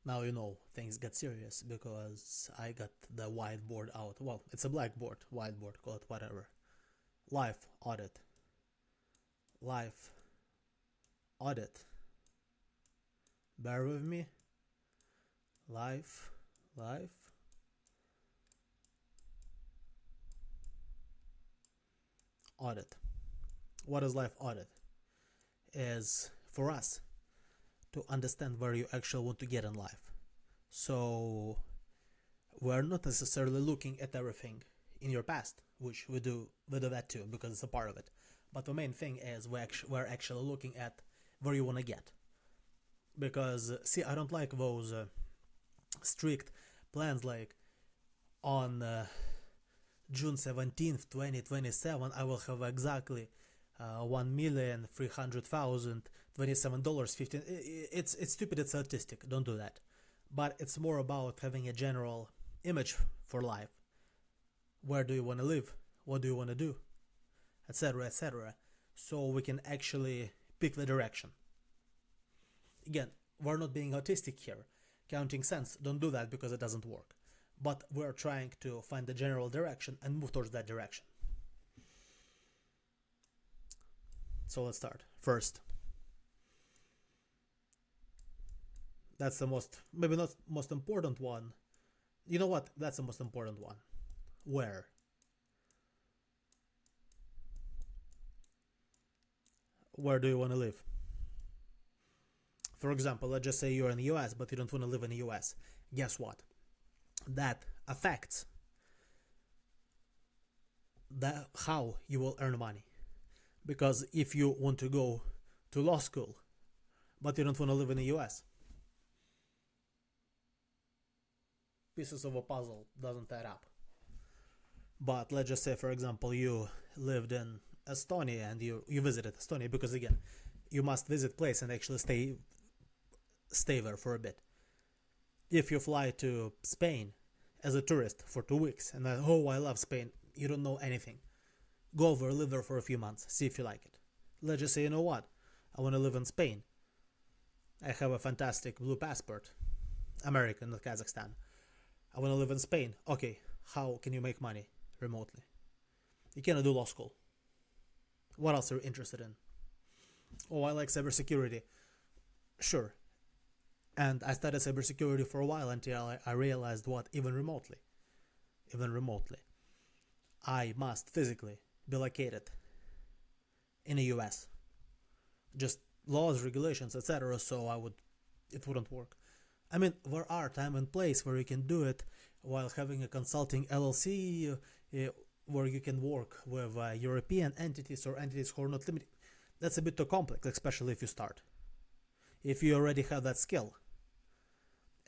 Now you know things get serious because I got the whiteboard out. Well, it's a blackboard, whiteboard, call it whatever. Life audit. Life audit. Bear with me. Life audit. What is life audit? Is for us to understand where you actually want to get in life. So we're not necessarily looking at everything in your past, which we do that too because it's a part of it. But the main thing is we're actually looking at where you want to get. Because see, I don't like those strict plans like on June 17th, 2027, I will have exactly $1,300,027.15. It's stupid, it's artistic, don't do that. But it's more about having a general image for life. Where do you want to live? What do you want to do? Etc. etc. So we can actually pick the direction. Again, we're not being autistic here. Counting cents, don't do that because it doesn't work. But we're trying to find the general direction and move towards that direction. So let's start. First, that's the maybe not most important one. You know what? That's the most important one. Where? Where do you want to live? For example, let's just say you're in the US, but you don't want to live in the US. Guess what? That affects how you will earn money. Because if you want to go to law school, but you don't want to live in the US, pieces of a puzzle doesn't add up. But let's just say, for example, you lived in Estonia and you visited Estonia, because again, you must visit place and actually stay there for a bit. If you fly to Spain as a tourist for 2 weeks and then, oh, I love Spain, you don't know anything. Go over, live there for a few months, see if you like it. Let's just say, you know what, I want to live in Spain. I have a fantastic blue passport, American, not Kazakhstan. I want to live in Spain. Okay, how can you make money remotely? You cannot do law school. What else are you interested in? Oh, I like cybersecurity. Sure. And I studied cybersecurity for a while until I realized what, even remotely, I must physically be located in the US. Just laws, regulations, etc. So it wouldn't work. I mean, there are time and place where you can do it while having a consulting LLC, where you can work with European entities or entities who are not limited. That's a bit too complex, especially if you start. If you already have that skill,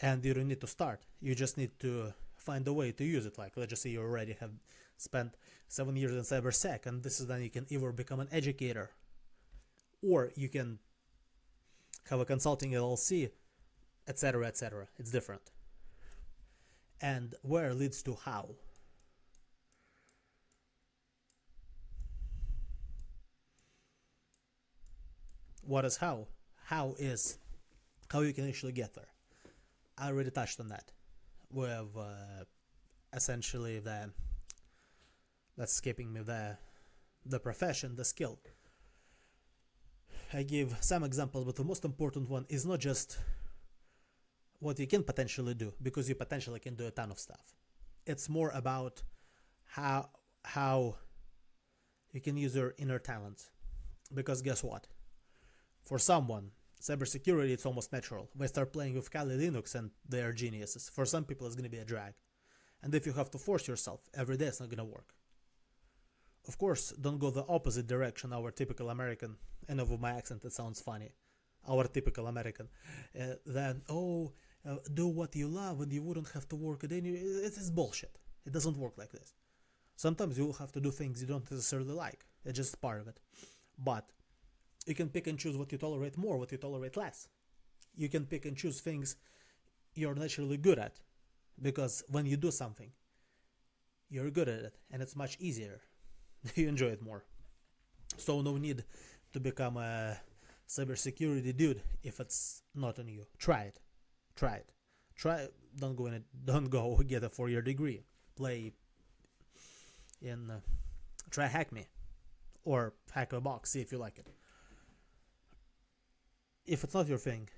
and you don't need to start, you just need to find a way to use it. Like, let's just say you already have spent 7 years in cybersec, and this is then you can either become an educator, or you can have a consulting LLC, etc., etc. It's different. And where leads to how. What is how? How is how you can actually get there. I already touched on that with essentially that's skipping me the profession, the skill. I give some examples, but the most important one is not just what you can potentially do, because you potentially can do a ton of stuff. It's more about how you can use your inner talents. Because guess what? For someone, cybersecurity, it's almost natural. They start playing with Kali Linux and they are geniuses. For some people, it's going to be a drag. And if you have to force yourself every day, it's not going to work. Of course, don't go the opposite direction, our typical American. I know with my accent it sounds funny. Our typical American. Then, do what you love and you wouldn't have to work a day. It is bullshit. It doesn't work like this. Sometimes you will have to do things you don't necessarily like. It's just part of it. But you can pick and choose what you tolerate more, what you tolerate less. You can pick and choose things you're naturally good at. Because when you do something, you're good at it and it's much easier. You enjoy it more. So no need to become a cybersecurity dude if it's not on you. Try it. Try don't go get a 4-year degree. Play in try Hack Me or Hack a Box, see if you like it. If it's not your thing,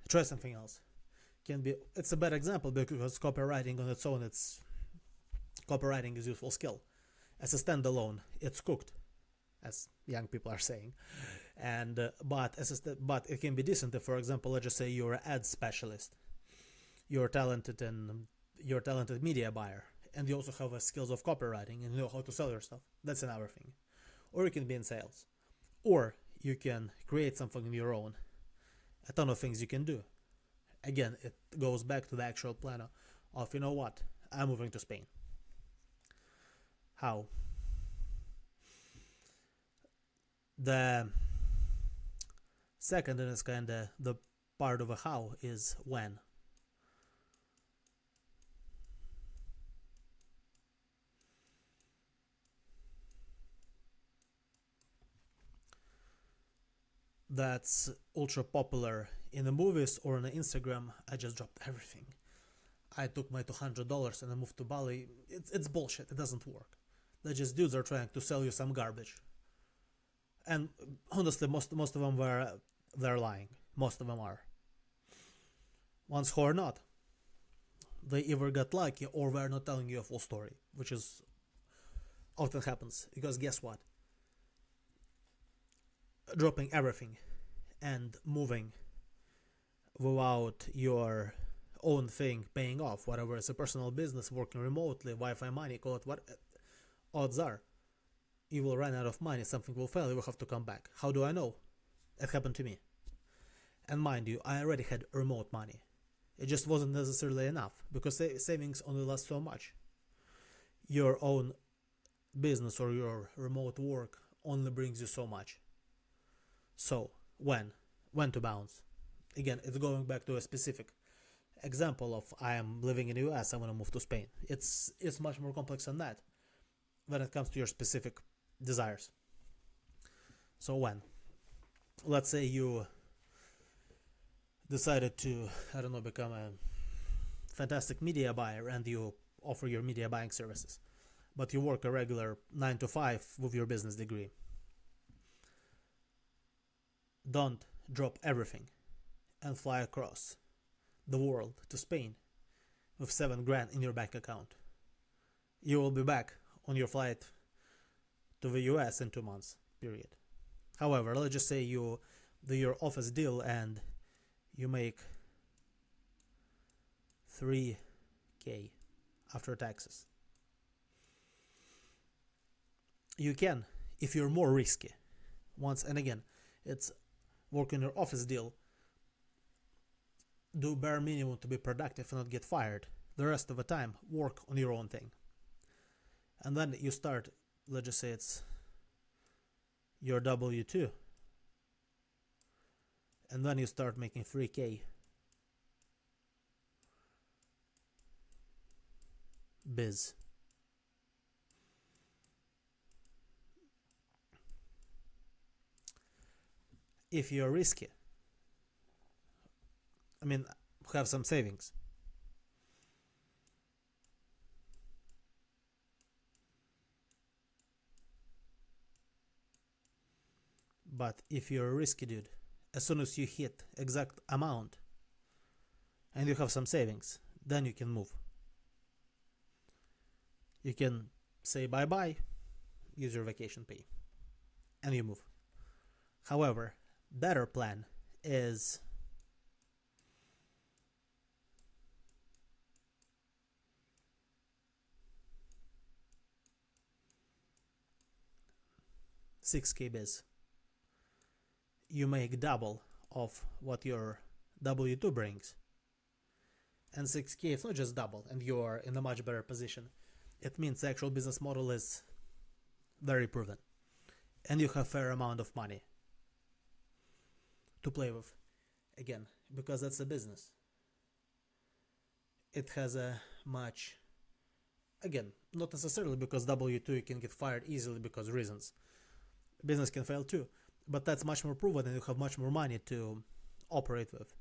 try something else. It's a bad example because copywriting on its own, copywriting is a useful skill. As a standalone, it's cooked, as young people are saying, and but it can be decent if, for example, let's just say you're an ad specialist, you're a talented media buyer, and you also have skills of copywriting and you know how to sell your stuff. That's another thing. Or you can be in sales, or you can create something of your own. A ton of things you can do. Again, it goes back to the actual plan of, you know what, I'm moving to Spain. How? The second, and it's kind of the part of a how, is when. That's ultra popular in the movies or on Instagram. I just dropped everything. I took my $200 and I moved to Bali. It's bullshit. It doesn't work. They're just dudes are trying to sell you some garbage. And honestly, most of them they're lying. Most of them are. Ones who are not, they either got lucky or they're not telling you a full story, which is often happens. Because guess what? Dropping everything and moving without your own thing paying off, whatever it's a personal business, working remotely, Wi-Fi money, call it what, odds are you will run out of money, something will fail, you will have to come back. How do I know? It happened to me. And mind you, I already had remote money. It just wasn't necessarily enough because savings only last so much. Your own business or your remote work only brings you so much. So, when to bounce? Again, it's going back to a specific example of I am living in the US, I want to move to Spain. It's much more complex than that when it comes to your specific desires. So when? Let's say you decided to, I don't know, become a fantastic media buyer and you offer your media buying services, but you work a regular 9 to 5 with your business degree. Don't drop everything and fly across the world to Spain with $7,000 in your bank account. You will be back on your flight to the US in 2 months, period. However, let's just say you do your office deal and you make $3,000 after taxes. You can, if you're more risky, once and again, it's work on your office deal, do bare minimum to be productive and not get fired. The rest of the time, work on your own thing. And then you start, let's just say it's your W2. And then you start making $3,000 biz. If you're risky, I mean, have some savings. But if you're a risky dude, as soon as you hit exact amount and you have some savings, then you can move. You can say bye-bye, use your vacation pay, and you move. However, better plan is $6,000 biz. You make double of what your W2 brings. And $6,000 is not just double and you're in a much better position. It means the actual business model is very proven. And you have a fair amount of money to play with. Again, because that's a business. It has a much, again, not necessarily because W2 you can get fired easily because reasons. Business can fail too. But that's much more proven and you have much more money to operate with.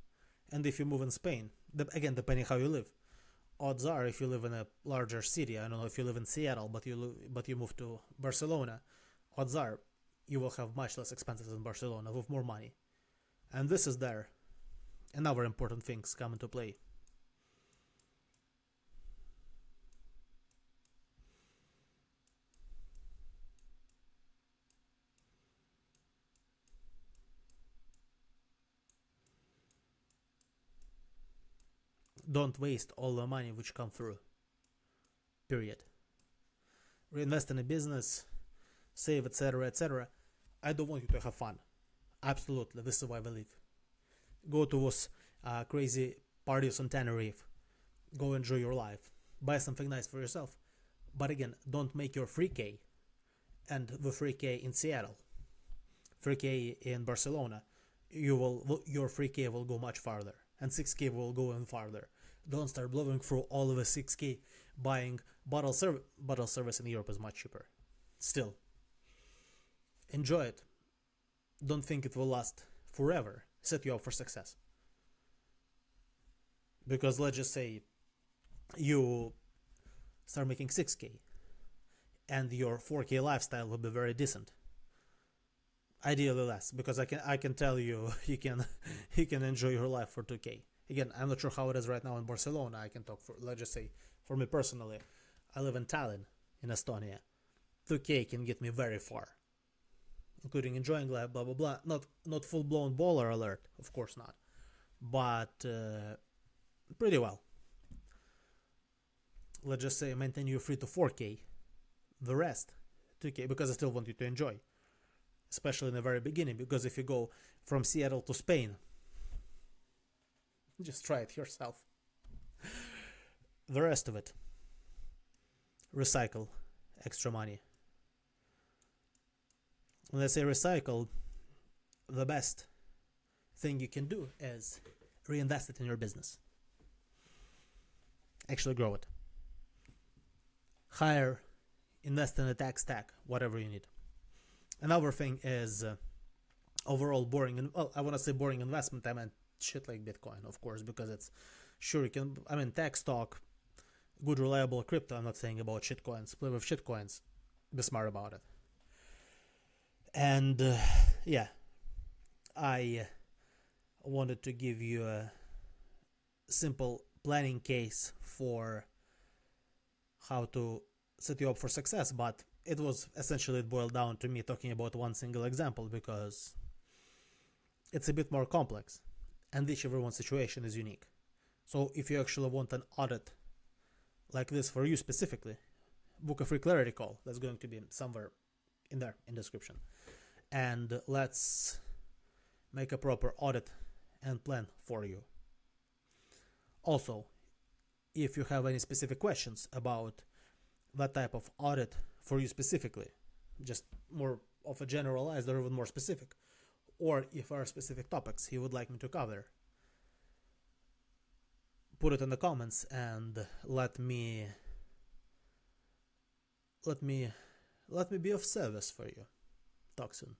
And if you move in Spain, again, depending how you live, odds are if you live in a larger city, I don't know if you live in Seattle, but you move to Barcelona, odds are you will have much less expenses in Barcelona with more money. And this is there. Another important things come into play. Don't waste all the money which come through. Period. Reinvest in a business, save, etc., etc. I don't want you to have fun. Absolutely, this is why we live. Go to those crazy parties on Tenerife. Go enjoy your life. Buy something nice for yourself. But again, don't make your 3K and the 3K in Seattle, 3K in Barcelona. Your 3K will go much farther, and 6K will go even farther. Don't start blowing through all of the 6K buying bottle service in Europe is much cheaper. Still, enjoy it. Don't think it will last forever. Set you up for success. Because let's just say you start making 6K and your 4K lifestyle will be very decent. Ideally less, because I can tell you you can enjoy your life for 2K. Again, I'm not sure how it is right now in Barcelona. I can talk for, let's just say, for me personally, I live in Tallinn, in Estonia. 2K can get me very far, including enjoying life, blah blah blah. Not full blown baller alert, of course not, but pretty well. Let's just say maintain your 3 to 4K, the rest 2K, because I still want you to enjoy, especially in the very beginning. Because if you go from Seattle to Spain, just try it yourself. The rest of it, recycle extra money. When I say recycle, the best thing you can do is reinvest it in your business. Actually grow it. Hire, invest in a tech stack, whatever you need. Another thing is overall boring, I want to say boring investment, I meant shit like Bitcoin, of course, because it's sure you can, tech stock, good reliable crypto. I'm not saying about shitcoins. Play with shitcoins, be smart about it. And yeah, I wanted to give you a simple planning case for how to set you up for success, but it boiled down to me talking about one single example because it's a bit more complex and each everyone's situation is unique. So if you actually want an audit like this for you specifically, book a free clarity call. That's going to be somewhere in there in description, and let's make a proper audit and plan for you. Also, if you have any specific questions about that type of audit for you specifically, just more of a generalized or even more specific, or if there are specific topics you would like me to cover, put it in the comments and let me be of service for you. Talk soon.